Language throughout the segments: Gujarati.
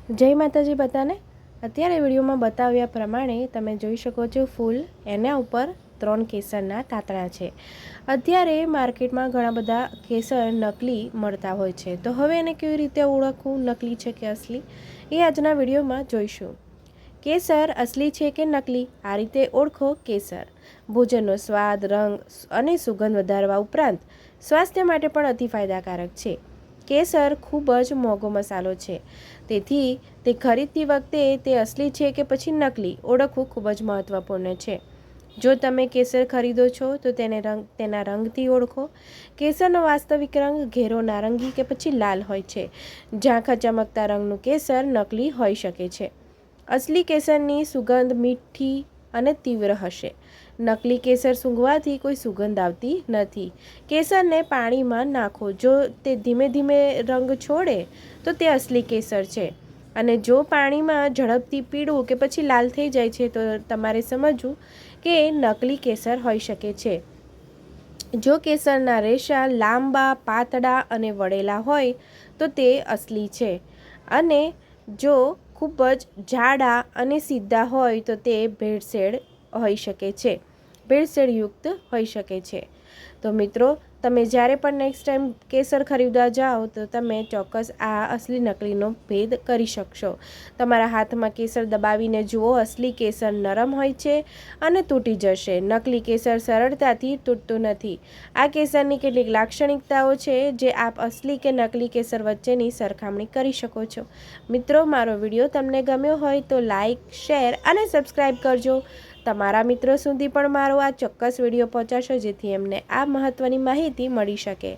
જય માતાજી બધાને। અત્યારે વિડીયોમાં બતાવ્યા પ્રમાણે તમે જોઈ શકો છો ફૂલ એના ઉપર 3 કેસરના કાતરા છે। અત્યારે માર્કેટમાં ઘણા બધા કેસર નકલી મળતા હોય છે, તો હવે એને કેવી રીતે ઓળખવું નકલી છે કે અસલી એ આજના વિડીયોમાં જોઈશું। કેસર અસલી છે કે નકલી આ રીતે ઓળખો। કેસર ભોજનનો સ્વાદ, રંગ અને સુગંધ વધારવા ઉપરાંત સ્વાસ્થ્ય માટે પણ અતિ ફાયદાકારક છે। કેસર ખૂબ જ મોંઘો મસાલો છે, તેથી તે ખરીદતી વખતે તે અસલી છે કે પછી નકલી ઓળખવું ખૂબ જ મહત્વપૂર્ણ છે। જો તમે કેસર ખરીદો છો તો તેના રંગથી ઓળખો। કેસરનો વાસ્તવિક રંગ ઘેરો નારંગી કે પછી લાલ હોય છે, ઝાંખા ચમકતા રંગનું કેસર નકલી હોઈ શકે છે। અસલી કેસરની સુગંધ મીઠી અને તીવ્ર હશે। નકલી કેસર સૂંઘવાથી કોઈ સુગંધ આવતી નથી। કેસરને પાણીમાં નાખો, જો તે ધીમે ધીમે રંગ છોડે તો તે અસલી કેસર છે, અને જો પાણીમાં ઝડપથી પીળું કે પછી લાલ થઈ જાય છે તો તમારે સમજવું કે નકલી કેસર હોઈ શકે છે। જો કેસરના રેશા લાંબા, પાતળા અને વળેલા હોય તો તે અસલી છે, અને જો ખૂબ જ જાડા અને સીધા હોય તો તે ભેળસેળ હોઈ શકે છે, ભેળસેળયુક્ત હોઈ શકે છે। તો મિત્રો, તમે જ્યારે પણ નેક્સ્ટ ટાઈમ કેસર ખરીદવા જાઓ તો તમે ચોક્કસ આ અસલી નકલીનો ભેદ કરી શકશો। તમારા હાથમાં કેસર દબાવીને જુઓ, અસલી કેસર નરમ હોય છે અને તૂટી જશે। નકલી કેસર સરળતાથી તૂટતું નથી। આ કેસરની કેટલીક લાક્ષણિકતાઓ છે જે આપ અસલી કે નકલી કેસર વચ્ચેની સરખામણી કરી શકો છો। મિત્રો, મારો વિડીયો તમને ગમ્યો હોય તો લાઈક, શેર અને સબસ્ક્રાઈબ કરજો। તમારા મિત્રો સુધી પણ મારો આ ચોક્કસ વિડીયો પહોંચાડશો, જેથી એમને આ મહત્ત્વની માહિતી મળી શકે।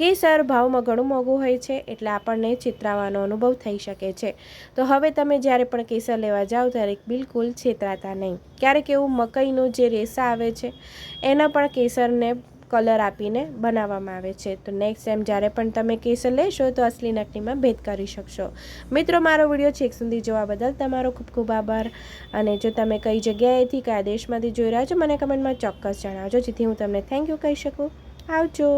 કેસર ભાવમાં ઘણું મોંઘું હોય છે, એટલે આપણને છેતરાવાનો અનુભવ થઈ શકે છે। તો હવે તમે જ્યારે પણ કેસર લેવા જાઓ ત્યારે બિલકુલ છેતરાતા નહીં। ક્યારેક એવું મકાઈનું જે રેસા આવે છે એના પણ કેસરને કલર આપીને બનાવવામાં આવે છે। તો નેક્સ્ટ ટાઈમ જ્યારે પણ તમે કેસર લેશો તો અસલી નકલીમાં ભેદ કરી શકશો। મિત્રો, મારો વિડીયો છેક સુધી જોવા બદલ તમારો ખૂબ ખૂબ આભાર। અને જો તમે કઈ જગ્યાએથી કયા દેશમાંથી જોઈ રહ્યા છો મને કમેન્ટમાં ચોક્કસ જણાવજો, જેથી હું તમને થેન્ક યુ કહી શકું। આવજો।